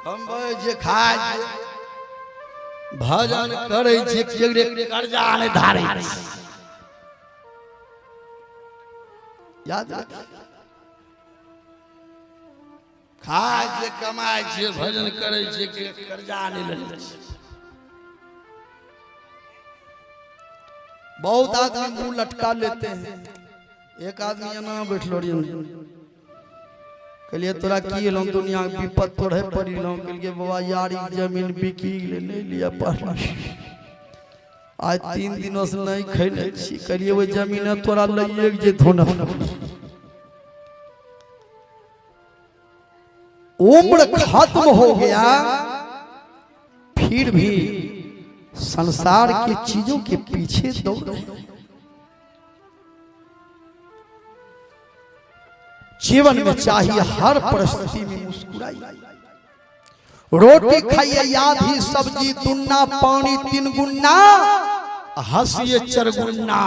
हम जे खाज भजन करे छे केरे कर्जा ने धारे याद रख खाज जे कमाय छे भजन करे छे के कर्जा ने ले बहुत आदमी मुंह लटका लेते हैं। एक आदमी यहाँ बैठलो रही कहलिए तोरा की एलो दुनिया के विपत तोड़े पड़िलो कहलिए बाबा यार जमीन बिकी ले ले लिया पढ़ आज 3 दिनों से नहीं खैले छी कहलिए वो जमीन तोरा लइए जे धोना उम्र खत्म हो गया फिर भी संसार की चीजों के पीछे दौड़ रहे। जीवन में चाहिए हर परिस्थिति में मुस्कुराइए, रोटी खाइए आधी सब्जी दुन्ना पानी 3 गुना हंसिए 4 गुना।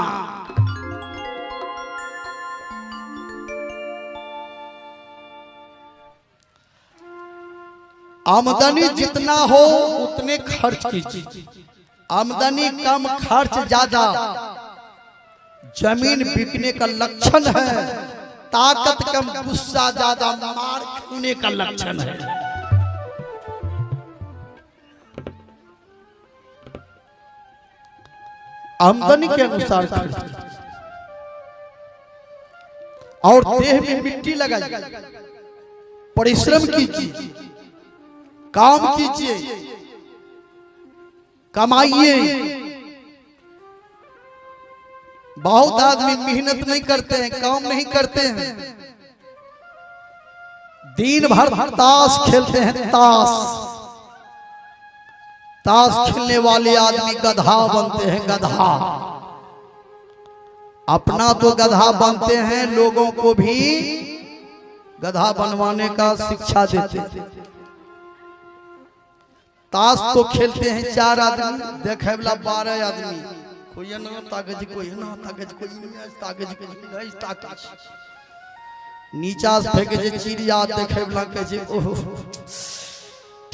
आमदनी जितना हो उतने खर्च कीजिए, आमदनी कम खर्च ज्यादा जमीन बिकने का लक्षण है, ताकत कम गुस्सा ज्यादा मार खाने का लक्षण है। आमदनी के अनुसार खर्च और देह में मिट्टी लगाइए, परिश्रम कीजिए, काम कीजिए, कमाइए। बहुत आदमी मेहनत नहीं करते हैं, काम नहीं करते हैं, दिन भर ताश खेलते हैं। ताश खेलने वाले आदमी गधा बनते हैं, गधा। अपना तो गधा बनते हैं, लोगों को भी गधा बनवाने का शिक्षा देते हैं। ताश तो खेलते हैं 4 आदमी, देखे वाला 12 आदमी, कोई ना ताकज कोई ना ताकज कोई नहीं ताकज कोई नहीं ताकज नीचा से फेंके जे चिड़िया देखे वाला कहे जे ओह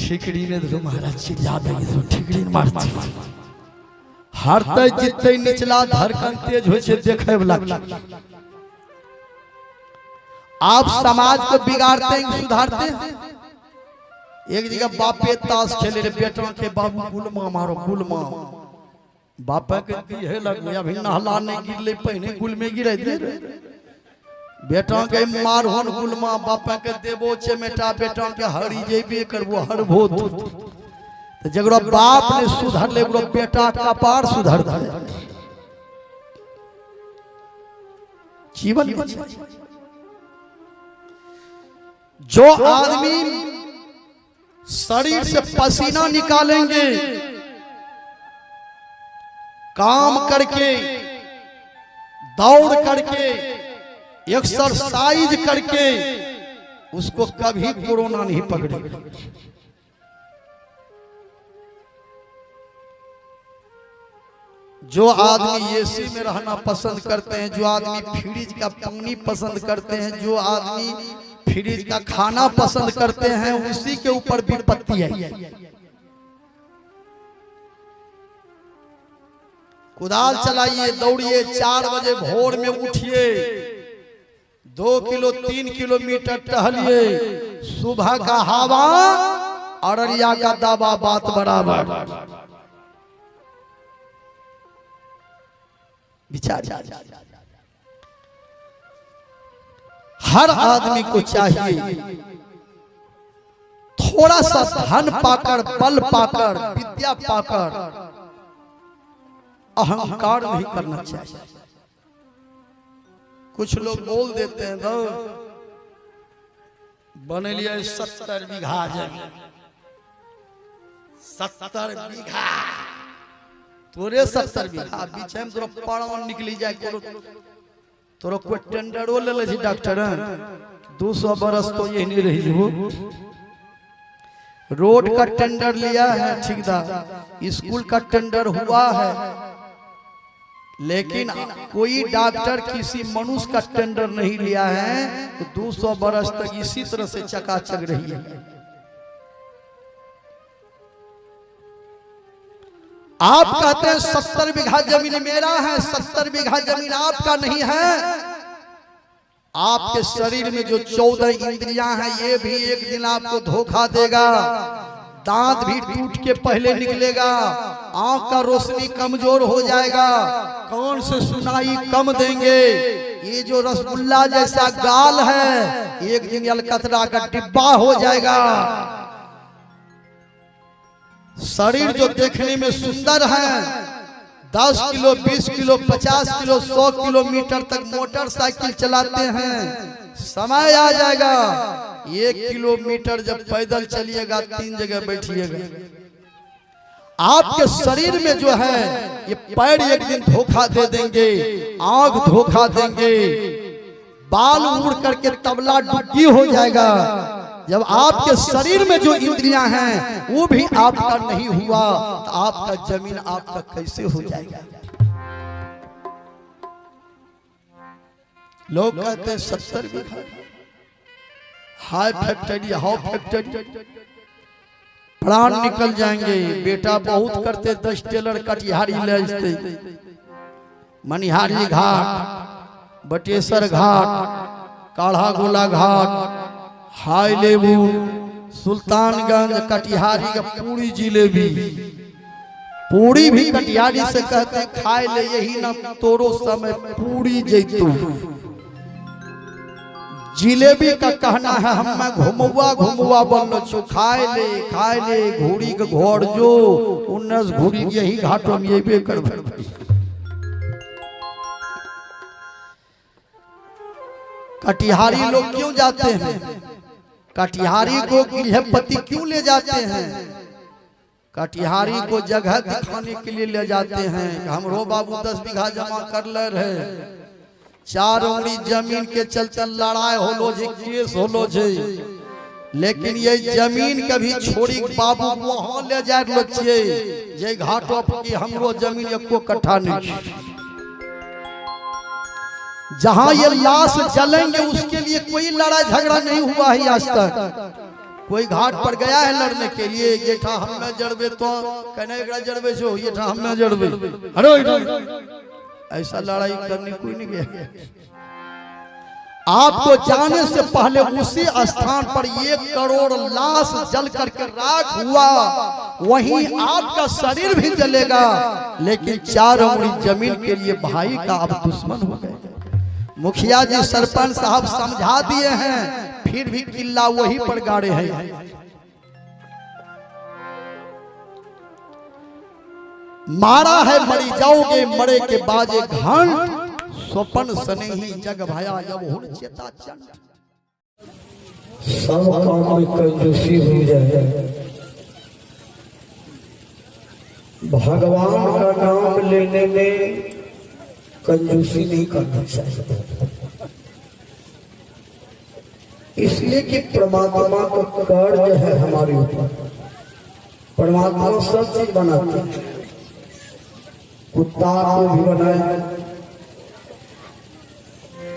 ठिकड़ी ने तुम्हारा चिड़िया दे तो ठिकड़ी मारती हारते जितते निचला धड़कन तेज होय छे देखे वाला। आप समाज को बिगाड़ते हैं सुधारते हैं। एक जगह बापे ताश खेले रे बेटा के बाबू गुलमा मारो गुलमा बापा के दिए लग अभी नहला नहीं गिरले पहले गुल में गिरे दे बेटा के मारहन गुलमा बापा के देबो चमेटा बेटा के हरी जेबे करबो हरबो तो जगरो बाप ने सुधर ले बेटा कपार सुधर दे। जीवन में जो आदमी शरीर से पसीना निकालेंगे, काम करके, दौड़ करके, एक्सरसाइज करके, उसको कभी कोरोना नहीं पकड़ेगा। जो आदमी एसी में रहना पसंद करते हैं, जो आदमी फ्रिज का पानी पसंद करते हैं, जो आदमी फ्रिज का खाना पसंद करते हैं, उसी के ऊपर विपत्ति है। कुदाल चलाइए, दौड़िए, 4 बजे भोर में उठिए, 2 किलो 3 किलोमीटर टहलिए, सुबह का हवा अररिया का दावा बात बराबर। विचार हर आदमी को चाहिए थोड़ा सा धन पाकर, बल पाकर, विद्या पाकर अहंकार नहीं करना चाहिए। कुछ लोग बोल देते हैं तो बने लिया 70 बीघा जमीन, 70 बीघा तोरे 70 बीघा बीच में तोरा पड़वन निकली जाए, तोरा कोई टेंडरो ले ले डॉक्टर 200 बरस तो यही नहीं रही जो रोड का टेंडर लिया है ठेकेदार, स्कूल का टेंडर हुआ है, लेकिन कोई डॉक्टर किसी मनुष्य का टेंडर नहीं लिया है। तो 200 बरस तक इसी तरह से चकाचक रही है। आप कहते हैं 70 बीघा जमीन मेरा है, 70 बीघा जमीन आपका नहीं है। आपके शरीर में जो 14 इंद्रियां हैं ये भी एक दिन आपको धोखा देगा। दांत भी टूट के पहले निकलेगा, आंख का रोशनी कमजोर हो जाएगा, कान से सुनाई कम देंगे। ये जो रसगुल्ला जैसा गाल है एक दिन अलकतरा का डिब्बा हो जाएगा। शरीर जो देखने में सुंदर है, 10 किलो 20 किलो 50 किलो 100 किलोमीटर तक मोटरसाइकिल चलाते हैं, समय आ जाएगा 1 किलोमीटर जब पैदल चलिएगा 3 जगह बैठिएगा। आपके शरीर में जो है ये पैर एक दिन धोखा दे देंगे, आंख धोखा देंगे, बाल उड़ करके तबला डुग्गी हो जाएगा। जब आपके शरीर में जो इंद्रियां हैं वो भी आपका नहीं हुआ तो आपका जमीन आपका कैसे हो जाएगा। लोग कहते हैं 70 बीघा हाई फैक्ट्री, हाउ फैक्ट्री, प्राण निकल जाएंगे। बेटा बहुत करते 10 टेलर कटिहारी ले जाते, मनिहारी घाट, बटेश्वर घाट, काढ़ा गोला घाट, हाई लेबू, सुल्तानगंज, कटिहारी का पूरी जिलेबी, पूरी भी कटिहारी से कहते खाए ले यही ना तोरो समय पूरी जैतू। जिलेबी का कहना है हम घुमुआ घुमुआ बोलो छो, खाए ले घोड़ी के घोड़ जो 19 घोड़ी यही घाटों में ये कर। कटिहारी लोग क्यों जाते हैं? कटिहारी को गृहपति क्यों ले जाते हैं? कटिहारी को जगह दिखाने के लिए ले जाते हैं। हमरो बाबू 10 बीघा जमा कर ले रहे, 4 उंगली जमीन के चलते लड़ाई होलो जे, केस होलो जे, लेकिन ये जमीन कभी छोड़ी बाबू वहां ले जाए जे घाटो की हमरो जमीन एको कट्ठा नहीं। जहां ये लाश जलेंगे उसके लिए कोई लड़ाई झगड़ा नहीं हुआ है आज तक। कोई घाट पर गया है लड़ने के लिए, ये ठा हम में जड़बे तो कहने एकरा जड़बे छो, ये ठा हम में जड़बे, अरे ऐसा लड़ाई करने कोई नहीं गया। आपको जाने से पहले उसी स्थान पर 1 करोड़ लाश जल करके राख हुआ, वहीं आपका शरीर भी जलेगा, लेकिन 4 उंगली जमीन के लिए भाई का आप दुश्मन हो गए। मुखिया जी सरपंच साहब समझा दिए हैं, फिर भी किला वही पर गाड़े हैं। मारा है मरी जाओगे, मरे के बाजे घंट, स्वपन सने ही जग भया जब हुन चेता चंड। सब काम में कंजूसी हो जाए, भगवान का नाम लेने में कंजूसी नहीं करना चाहिए। इसलिए कि परमात्मा का कर्ज है हमारे ऊपर। परमात्मा सब चीज बनाते हैं, कुत्ता को भी बनाए,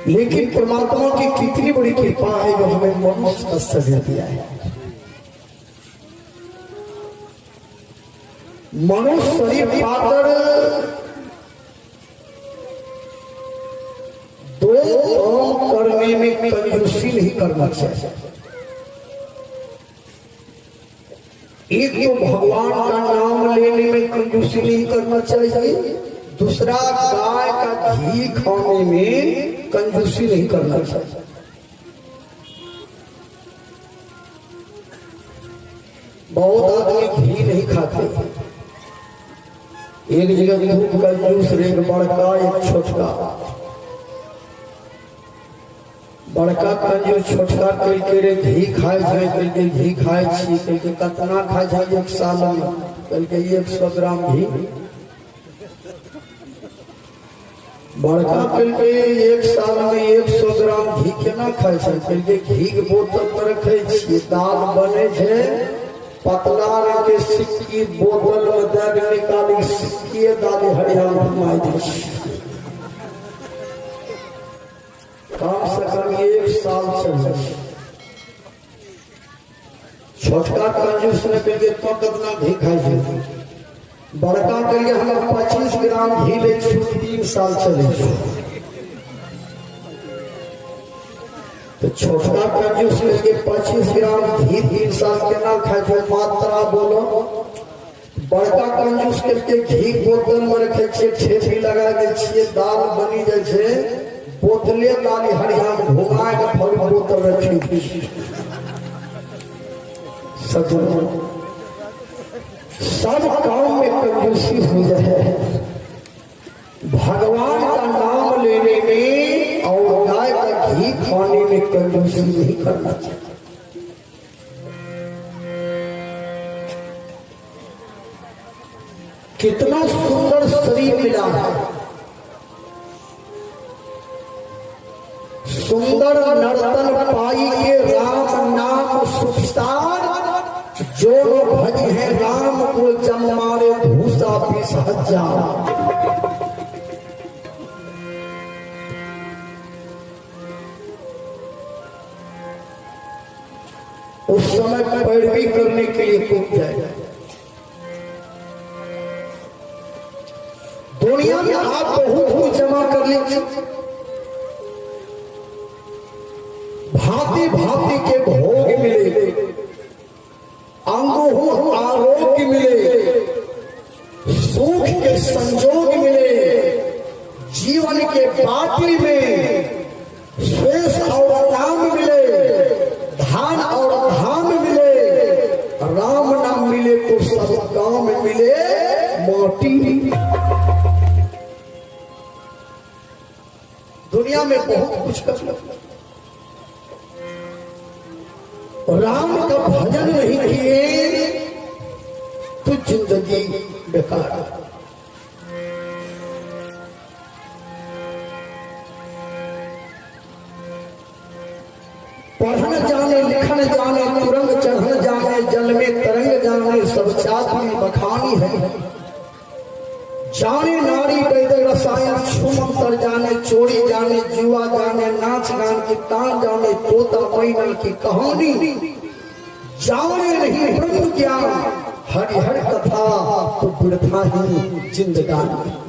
लेकिन परमात्मा की कितनी बड़ी कृपा है जो हमें मनुष्य का शरीर दिया है। मनुष्य शरीर पाकर 2 काम करने में कंजूसी नहीं करना चाहिए। एक तो भगवान का नाम लेने में कंजूसी नहीं करना चाहिए, दूसरा गाय का घी खाने में कंजूसी नहीं करना चाहिए। बहुत आदमी घी नहीं खाते, एक जगह दूध का जूस, एक बड़का एक छोटका, बड़का कंजूस छोटका कल के घी खाए जाए, कल के घी खाए छी, कल के कतना खाए जाए 1 साल में, कल के 100 ग्राम घी। बड़का कल के 1 साल में 100 ग्राम घी केना खाए छै? कल के घी के बोतल पर रखे छी, दाल बने छे, पतला रंग के सिक्की बोतल में दे निकाली, सिक्की दाल हरियाणा घुमाई दी। कम से कम 1 साल चल। छोटका कंजूस ने कल के तो कितना घी खाए छै, बड़का के लिए हम 25 ग्राम घी ले 3 साल चले तो छोटका कंजूस के लिए 25 ग्राम घी 3 साल केना खाए छो मात्रा बोलो। बड़का कंजूस के घी बोतल में रखे छे ठेपी लगा दे छिए दाल बनी जाए छे बोतले दाली हरिया घुमा के फल बोतल रखी सब काम में कंजूसी हो जाए। भगवान का नाम लेने में और गाय का घी खाने में कंजूसी नहीं करना चाहिए। कितना सुंदर शरीर मिला है, सुंदर नर्तन पाई के राम नाम सुखसार जो भज है राम को जम मारे भूसा 20,000। उस समय पैरवी करने के लिए कूद जाएगा। दुनिया में आप बहुत कुछ जमा कर लीजिए, भांति भांति के भोग मिले, अंगों आरोग्य मिले, सुख के संजोग मिले, जीवन के पाटली में शेष और नाम मिले, धान और धाम मिले, राम नाम मिले तो सब काम मिले माटी। दुनिया में बहुत कुछ कर लो, राम का भजन नहीं किए तो जिंदगी बेकार। पढ़न जाने लिखन जाने तुरंग चढ़न जाने जल में तरंग जाने सब चात में बखानी है। जाने नारी वैद रसायन छुमंतर जाने चोरी जाने जुआ जाने नाच गान की तान जाने तोता मैना की कहानी जाने नहीं ब्रह्म ज्ञान हरिहर कथा तो वृथा ही जिंदगानी।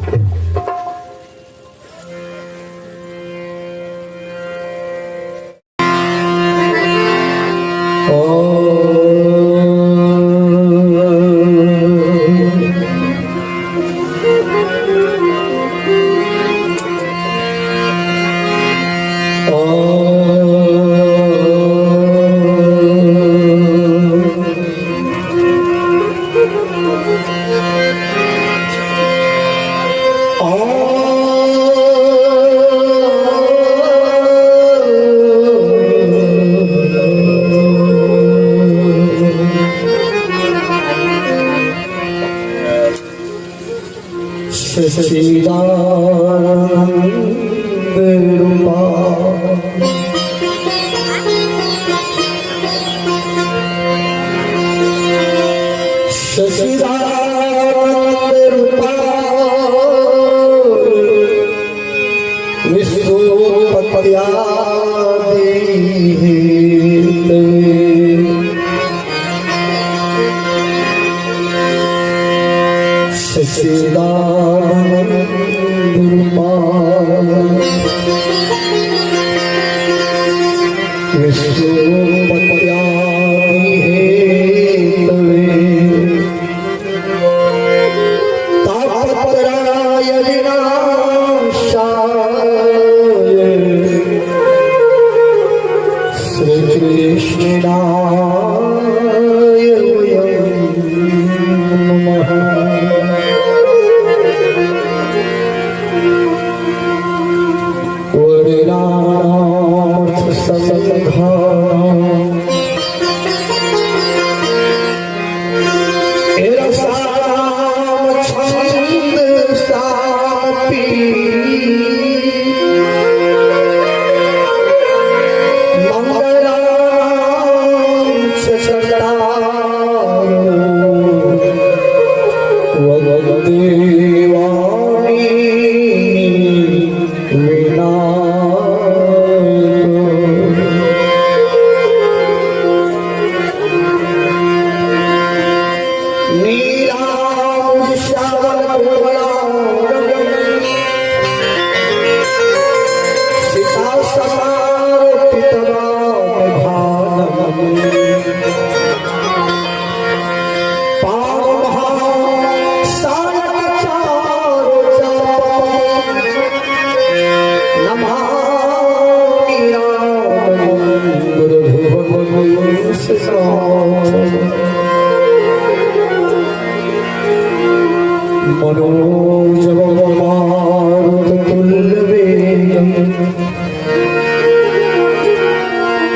मनोजवम मारुततुल्यवेगम्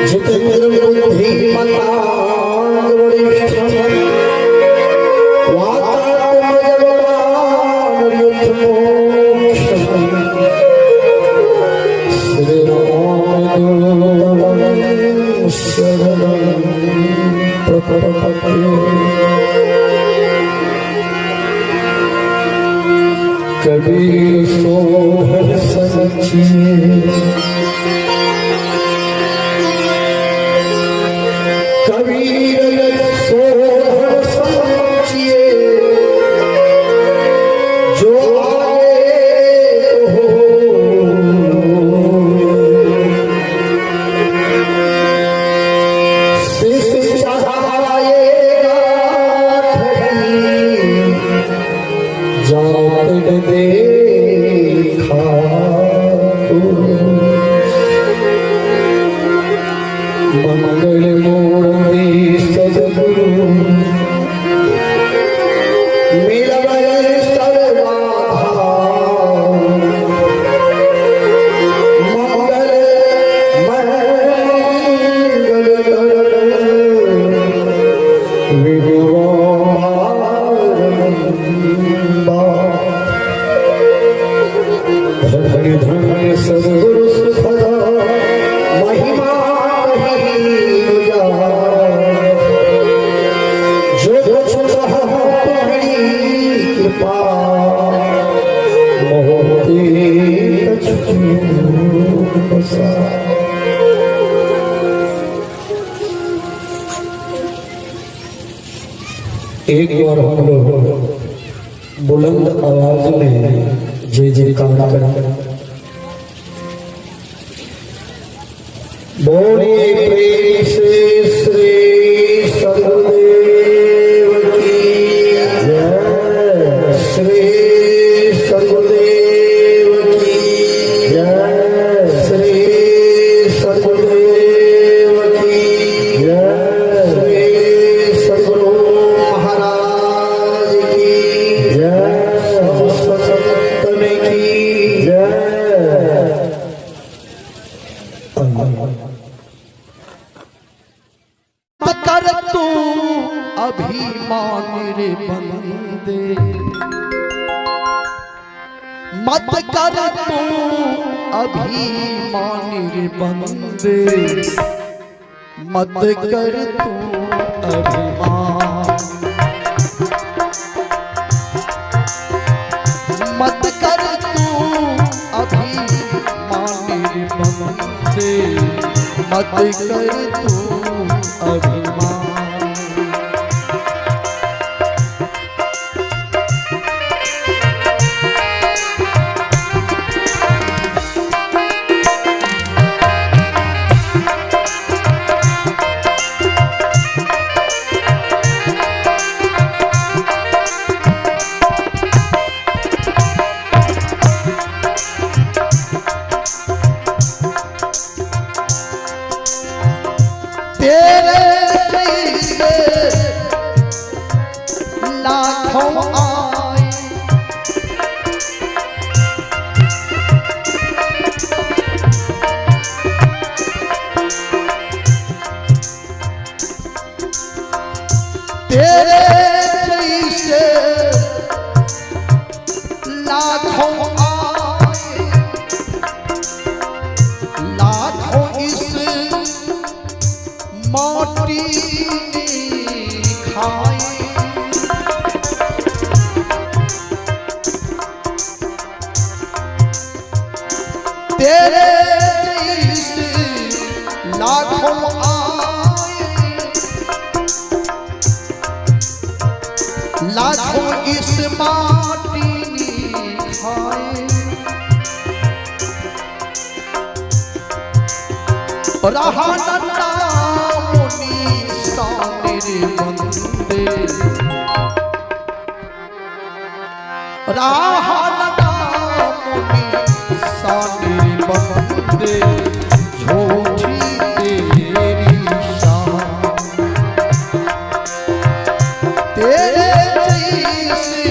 जितेन्द्रं बुद्धिमतां वरिष्ठं वातात्मजगमानुर्युद्धमोक्षम् श्रीरामदूतं शरणं प्रपद्ये। कबीर सोहर सचिए कबीर सोहर सचिए जो आगे हो शिष चढ़ाएगा जात देखा मंगल मूर्ति सदगुरु मिलवै सर्वाधा मंगल मंगल धन सदगुरु सुखदा महिमा जो तुम्हारी कृपा मोहती एक बार हम लोग बुलंद आवाज में जय जयकार करें। बोलिए प्रेम से श्री सदगुरुदेव की जय। श्री सदगुरुदेव की जय। श्री सदगुरुदेव की जय। श्री सदगुरु महाराज की जय। संतन की जय। कर तू अभिमान रे बंदे मत कर तू अभिमान रे बंदे मत कर तू अभिमान मत कर तू अभिमान रे बंदे मत कर तू अभिमान। तेरे जैसे लाखों आए तेरे जैसे लाखों आए लाखों इस माटी खाए तेरे जैसे लाखों आए लाखों इस माटी खाए रहा नन्ना मुनि सानेरे बंदे रहा नन्ना मुनि सानेरे बंदे झूठी तेरी शान तेरे जैसे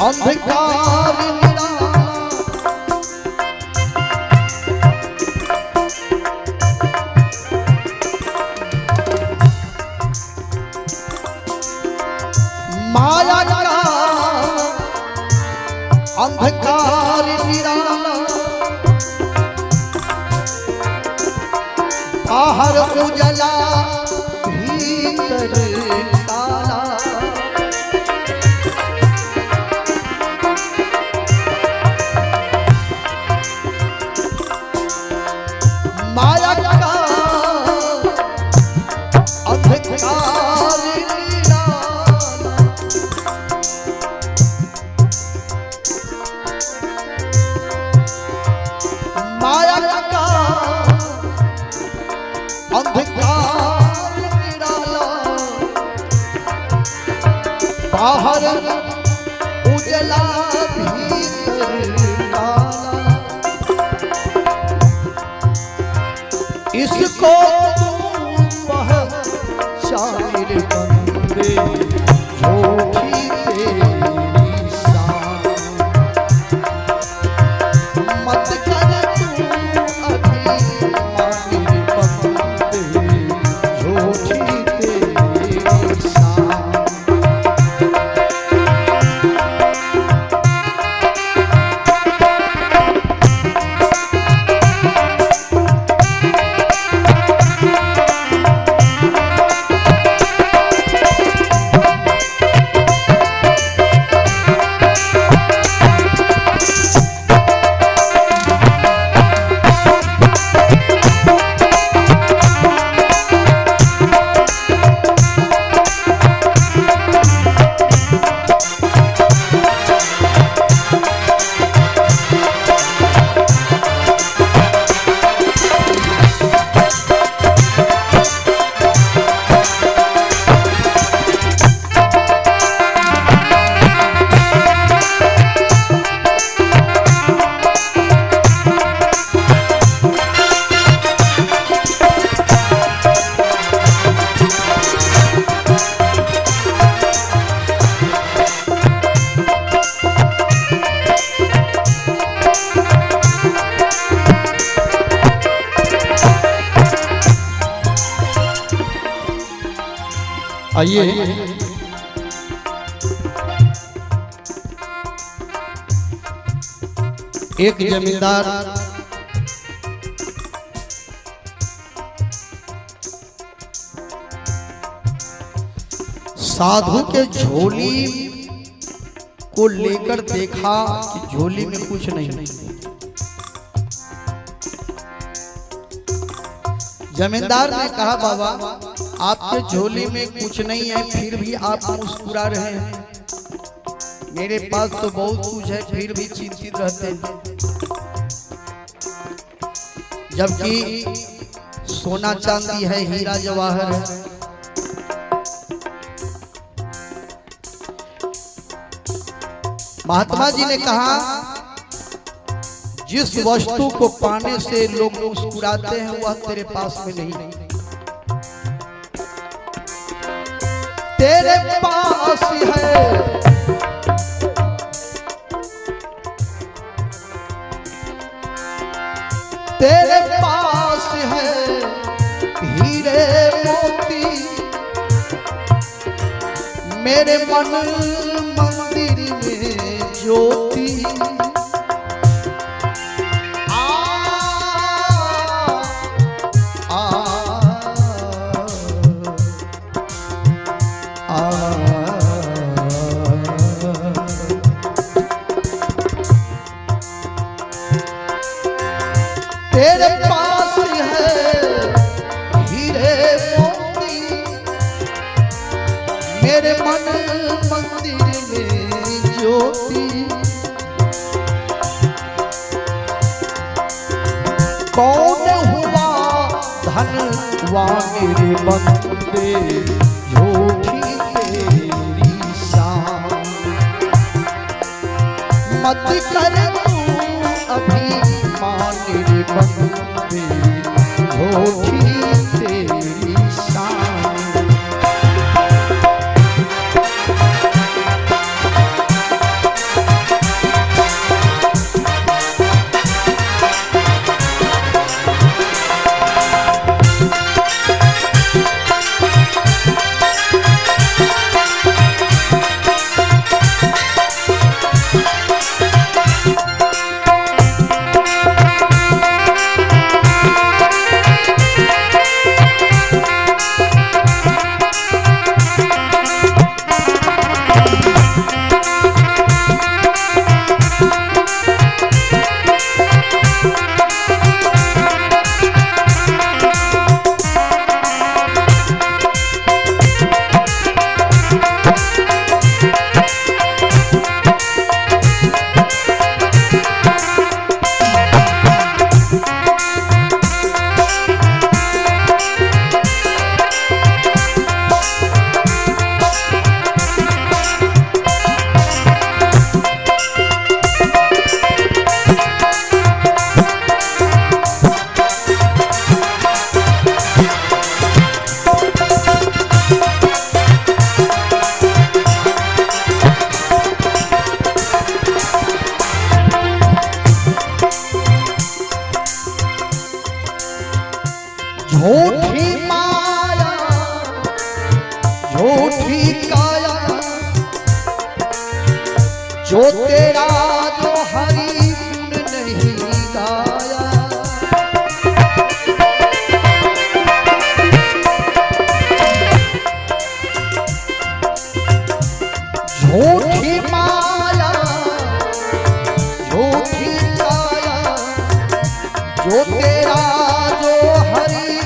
अंधकार निराला माया का अंधकार निराला बाहर उजला भीतर काला माया का अंधकार निराला माया का अंधकार निराला बाहर उजला भीतर काला इसको तुम पहचान रे बंदे झूठी तेरी शान मत कर तू अभिमान रे बंदे झूठी तेरी शान आइए एक जमींदार साधु के झोली को लेकर देखा कि झोली में कुछ नहीं। जमींदार ने कहा बाबा आपके झोली में कुछ नहीं है फिर भी आप मुस्कुरा रहे हैं। मेरे पास तो बहुत कुछ है फिर भी चिंतित रहते हैं। जबकि सोना चांदी है हीरा जवाहर है। महात्मा जी ने कहा जिस वस्तु को पाने से लोग मुस्कुराते हैं वह तेरे पास में नहीं। तेरे पास है तेरे पास है हीरे मोती मेरे मन मंदिर में ज्योति तेरे पास है हीरे मोती मेरे मन मंदिर में ज्योति कौन हुआ धनवान रे बंदे झूठी तेरी शान मत कर तू अभिमान रे बंदे झूठी तेरी शान। जो तेरा जो हरि गुण नहीं गाया, झूठी माया झूठी काया, जो तेरा जो हरि